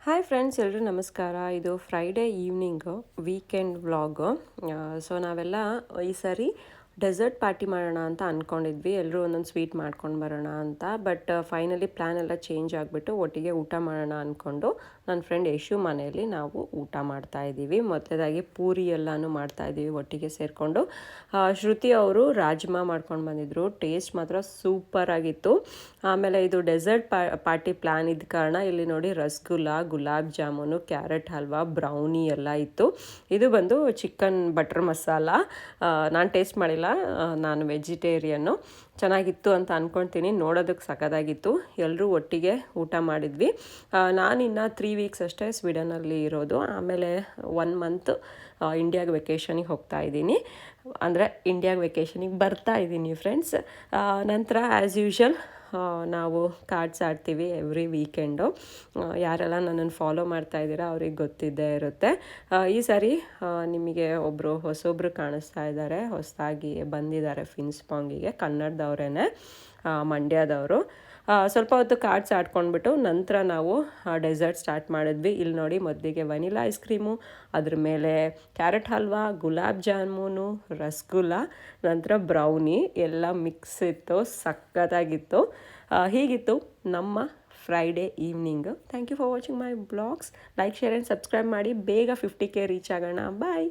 Hi friends, ಎಲ್ರೂ ನಮಸ್ಕಾರ. ಇದು Friday evening weekend vlog. So ನಾವೆಲ್ಲ ಈ ಸರಿ ಡೆಸರ್ಟ್ ಪಾರ್ಟಿ ಮಾಡೋಣ ಅಂತ ಅಂದ್ಕೊಂಡಿದ್ವಿ. ಎಲ್ಲರೂ ಒಂದೊಂದು ಸ್ವೀಟ್ ಮಾಡ್ಕೊಂಡು ಬರೋಣ ಅಂತ. ಬಟ್ ಫೈನಲಿ ಪ್ಲ್ಯಾನ್ ಎಲ್ಲ ಚೇಂಜ್ ಆಗಿಬಿಟ್ಟು ಒಟ್ಟಿಗೆ ಊಟ ಮಾಡೋಣ ಅಂದ್ಕೊಂಡು ನನ್ನ ಫ್ರೆಂಡ್ ಯಶು ಮನೆಯಲ್ಲಿ ನಾವು ಊಟ ಮಾಡ್ತಾಯಿದ್ದೀವಿ. ಮೊದಲೇದಾಗಿ ಪೂರಿ ಎಲ್ಲನೂ ಮಾಡ್ತಾಯಿದ್ದೀವಿ ಒಟ್ಟಿಗೆ ಸೇರಿಕೊಂಡು. ಶ್ರುತಿ ಅವರು ರಾಜ್ಮಾ ಮಾಡ್ಕೊಂಡು ಬಂದಿದ್ದರು. ಟೇಸ್ಟ್ ಮಾತ್ರ ಸೂಪರಾಗಿತ್ತು. ಆಮೇಲೆ ಇದು ಡೆಸರ್ಟ್ ಪಾರ್ಟಿ ಪ್ಲ್ಯಾನ್ ಇದ್ದ ಕಾರಣ ಇಲ್ಲಿ ನೋಡಿ ರಸಗುಲ್ಲ, ಗುಲಾಬ್ ಜಾಮೂನು, ಕ್ಯಾರೆಟ್ ಹಲ್ವಾ, ಬ್ರೌನಿ ಎಲ್ಲ ಇತ್ತು. ಇದು ಬಂದು ಚಿಕನ್ ಬಟರ್ ಮಸಾಲ. ನಾನು ಟೇಸ್ಟ್ ಮಾಡಿಲ್ಲ, ನಾನು ವೆಜಿಟೇರಿಯನ್ನು. ಚೆನ್ನಾಗಿತ್ತು ಅಂತ ಅಂದ್ಕೊಳ್ತೀನಿ. ನೋಡೋದಕ್ಕೆ ಸಖತ್ತಾಗಿತ್ತು. ಎಲ್ಲರೂ ಒಟ್ಟಿಗೆ ಊಟ ಮಾಡಿದ್ವಿ. ನಾನಿನ್ನು 3 ವೀಕ್ಸ್ ಅಷ್ಟೇ ಸ್ವೀಡನಲ್ಲಿ ಇರೋದು. ಆಮೇಲೆ 1 ಮಂತ್ ಇಂಡಿಯಾಗೆ ವೆಕೇಷನಿಗೆ ಹೋಗ್ತಾ ಇದ್ದೀನಿ. ಅಂದರೆ ಇಂಡಿಯಾಗೆ ವೆಕೇಷನಿಗೆ ಬರ್ತಾ ಇದ್ದೀನಿ ಫ್ರೆಂಡ್ಸ್. ನಂತರ ಆ್ಯಸ್ ಯೂಶ್ವಲ್ ನಾವು ಕಾರ್ಡ್ಸ್ ಆಡ್ತೀವಿ ಎವ್ರಿ ವೀಕೆಂಡು. ಯಾರೆಲ್ಲ ನನ್ನನ್ನು ಫಾಲೋ ಮಾಡ್ತಾ ಇದ್ದೀರಾ ಅವ್ರಿಗೆ ಗೊತ್ತಿದ್ದೇ ಇರುತ್ತೆ. ಈ ಸಾರಿ ನಿಮಗೆ ಹೊಸೊಬ್ಬರು ಕಾಣಿಸ್ತಾ ಇದ್ದಾರೆ, ಹೊಸದಾಗಿ ಬಂದಿದ್ದಾರೆ ಫಿನ್ಸ್ಪಾಂಗಿಗೆ, ಕನ್ನಡದವರೇ, ಮಂಡ್ಯದವರು. ಸ್ವಲ್ಪ ಹೊತ್ತು ಕಾರ್ಡ್ಸ್ ಆಡ್ಕೊಂಡ್ಬಿಟ್ಟು ನಂತರ ನಾವು ಡೆಸರ್ಟ್ ಸ್ಟಾರ್ಟ್ ಮಾಡಿದ್ವಿ. ಇಲ್ಲಿ ನೋಡಿ, ಮೊದಲಿಗೆ ವನಿಲಾ ಐಸ್ ಕ್ರೀಮು, ಅದ್ರ ಮೇಲೆ ಕ್ಯಾರೆಟ್ ಹಲ್ವಾ, ಗುಲಾಬ್ ಜಾಮೂನು, ರಸಗುಲ್ಲ, ನಂತರ ಬ್ರೌನಿ ಎಲ್ಲ ಮಿಕ್ಸ್ ಇತ್ತು. ಸಖತ್ತಾಗಿತ್ತು. ಹೀಗಿತ್ತು ನಮ್ಮ Friday evening. Thank you for watching my blogs. Like, share and subscribe ಮಾಡಿ. ಬೇಗ 50K ರೀಚ್ ಆಗೋಣ. ಬಾಯ್.